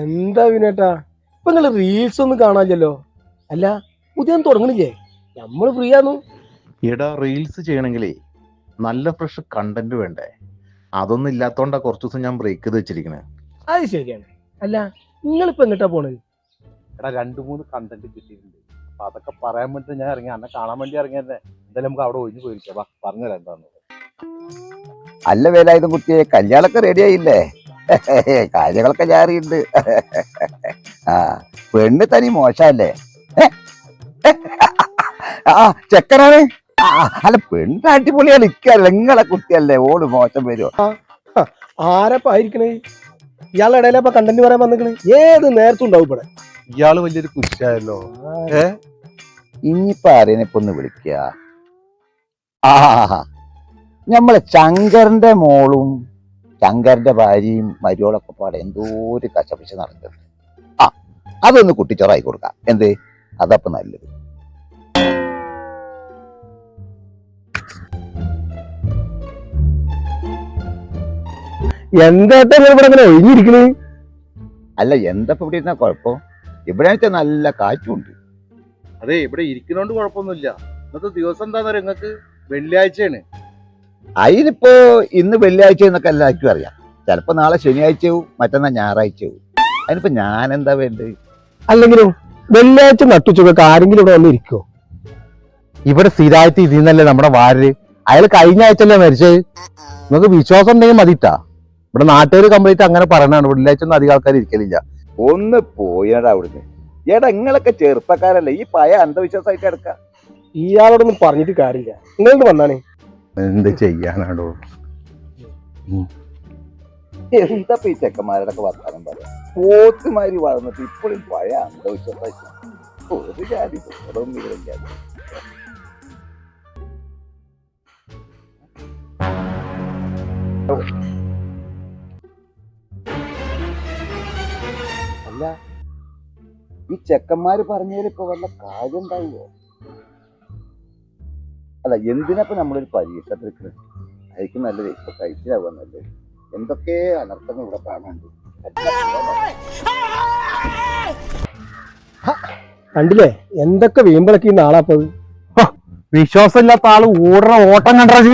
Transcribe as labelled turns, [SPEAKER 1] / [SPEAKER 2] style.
[SPEAKER 1] എന്താ വിനേട്ടാ ഇപ്പൊ നിങ്ങള് റീൽസ് ഒന്നും കാണാനില്ലല്ലോ. അല്ല പുതിയ തുടങ്ങണില്ലേ? നമ്മള് ഫ്രീ ആന്നു.
[SPEAKER 2] എടാ റീൽസ് ചെയ്യണമെങ്കിലേ നല്ല ഫ്രഷ് കണ്ടന്റ് വേണ്ടേ? അതൊന്നും ഇല്ലാത്തോണ്ടാ കുറച്ചു ദിവസം ഞാൻ ബ്രേക്ക് ചെയ്ത് വെച്ചിരിക്കണേ.
[SPEAKER 1] അത് ശരിയാണ്. അല്ല നിങ്ങളിപ്പോ എങ്ങോട്ടാ പോണത്?
[SPEAKER 3] എടാ 2-3 കണ്ടന്റ് കിട്ടിയിട്ടുണ്ട്. അപ്പൊ അതൊക്കെ പറയാൻ വേണ്ടി ഞാൻ ഇറങ്ങി, അന്നെ കാണാൻ വേണ്ടി ഇറങ്ങിയതന്നെ. എന്തായാലും നമുക്ക് അവിടെ ഒഴിഞ്ഞു പോയിരിക്കാം. വാ പറഞ്ഞുതരാം എന്താന്ന്.
[SPEAKER 4] അല്ല വേലായുധം കുട്ടിയെ, കല്യാണൊക്കെ റെഡി ആയില്ലേ? കാര്യങ്ങളൊക്കെ ഞാൻ അറിയുന്നുണ്ട്. ആ പെണ്ണ് തനി മോശല്ലേ? ആ ചെക്കനാണ്. അല്ല പെണ്ണ് അടിപൊളിയാണ്. ഇക്കല്ല നിങ്ങളെ കുട്ടിയല്ലേ, ഓള് മോശം വരുമോ?
[SPEAKER 1] ആരപ്പ ആയിരിക്കണേ? ഇയാളുടെ ഇടയിലപ്പ കണ്ടന്റ് പറയാൻ വന്നിക്കണേ? ഏത് നേരത്തും ഉണ്ടാവും ഇവിടെ.
[SPEAKER 3] ഇയാള് വലിയൊരു കുശായല്ലോ.
[SPEAKER 4] ഇനിയിപ്പോ ആരെനിപ്പൊ ഒന്ന് വിളിക്ക? ആ ഞമ്മളെ ശങ്കരന്റെ മോളും ശങ്കരന്റെ ഭാര്യയും മരിയോളൊക്കെ പാടെ എന്തോ ഒരു കശപിശ നടക്കുന്നുണ്ട്. ആ അതൊന്ന് കുട്ടിച്ചോറായി കൊടുക്കാം. എന്ത് അതപ്പൊ നല്ലത്.
[SPEAKER 1] എന്താ ഇവിടെ ഇങ്ങനെ ഒഴിഞ്ഞിരിക്കണേ?
[SPEAKER 4] അല്ല എന്തപ്പോ ഇവിടെ ഇരുന്നാ കുഴപ്പം? ഇവിടെ വെച്ചാൽ നല്ല കാറ്റുണ്ട്.
[SPEAKER 3] അതെ ഇവിടെ ഇരിക്കുന്നോണ്ട് കുഴപ്പമൊന്നുമില്ല. ഇന്നത്തെ ദിവസം എന്താന്ന് പറയാ, നിങ്ങക്ക് വെള്ളിയാഴ്ചയാണ്.
[SPEAKER 4] അതിനിപ്പോ ഇന്ന് വെള്ളിയാഴ്ച എന്നൊക്കെ എല്ലാവർക്കും അറിയാം. ചിലപ്പോ നാളെ ശനിയാഴ്ചവും മറ്റന്നാ ഞായറാഴ്ചവും. അതിനിപ്പോ ഞാൻ എന്താ വേണ്ടത്?
[SPEAKER 1] അല്ലെങ്കിലും വെള്ളിയാഴ്ച നട്ടുച്ചൊക്കെ ആരെങ്കിലും ഇവിടെ വന്നിരിക്കോ?
[SPEAKER 5] ഇവിടെ സ്ഥിരമായിട്ട് ഇതിന്നല്ലേ നമ്മുടെ വാരര്. അയാൾ കഴിഞ്ഞ ആഴ്ചല്ലേ മരിച്ചത്. നിങ്ങൾക്ക് വിശ്വാസം ഉണ്ടെങ്കിൽ മതിട്ടാ. ഇവിടെ നാട്ടുകാർ കംപ്ലീറ്റ് അങ്ങനെ പറയണാണ്, വെള്ളിയാഴ്ച ഒന്നും അധികം ആൾക്കാർ ഇരിക്കലില്ല.
[SPEAKER 4] ഒന്ന് പോയടാ അവിടുന്ന്. എടാ നിങ്ങളൊക്കെ ചെറുപ്പക്കാരല്ലേ, ഈ പഴയ അന്ധവിശ്വാസമായിട്ട് എടുക്കാം.
[SPEAKER 1] ഇയാളോടൊന്നും പറഞ്ഞിട്ട് കാര്യമില്ല. നിങ്ങളോട് വന്നാണേ.
[SPEAKER 5] എന്ത് ചെയ്യാനാണോ?
[SPEAKER 4] എന്താ ഈ ചെക്കന്മാരുടെ ഒക്കെ വർത്താനം പറയാം? പോത്തുമാരി വളർന്നിട്ട് ഇപ്പോഴും പഴയ അന്ധവിശ്വാസമായിട്ട് ഒരു ജാതി ഇല്ലാതെ. അല്ല ഈ ചെക്കന്മാര് പറഞ്ഞതിൽ ഇപ്പൊ വല്ല കാര്യം ഉണ്ടാവുമോ? അല്ല എന്തിനപ്പോ നമ്മളൊരു പരീക്ഷത്തിൽ അയക്കും നല്ലത്. ഇപ്പൊ കഴിച്ചിലാവുക നല്ലത്. എന്തൊക്കെ അനർത്ഥങ്ങൾ ഇവിടെ കാണാനുണ്ട്.
[SPEAKER 1] കണ്ടില്ലേ എന്തൊക്കെ വീമ്പളക്കി നാളാപ്പത്.
[SPEAKER 5] വിശ്വാസം ഇല്ലാത്ത ആള് ഓടുന്ന ഓട്ടം കണ്ടത്.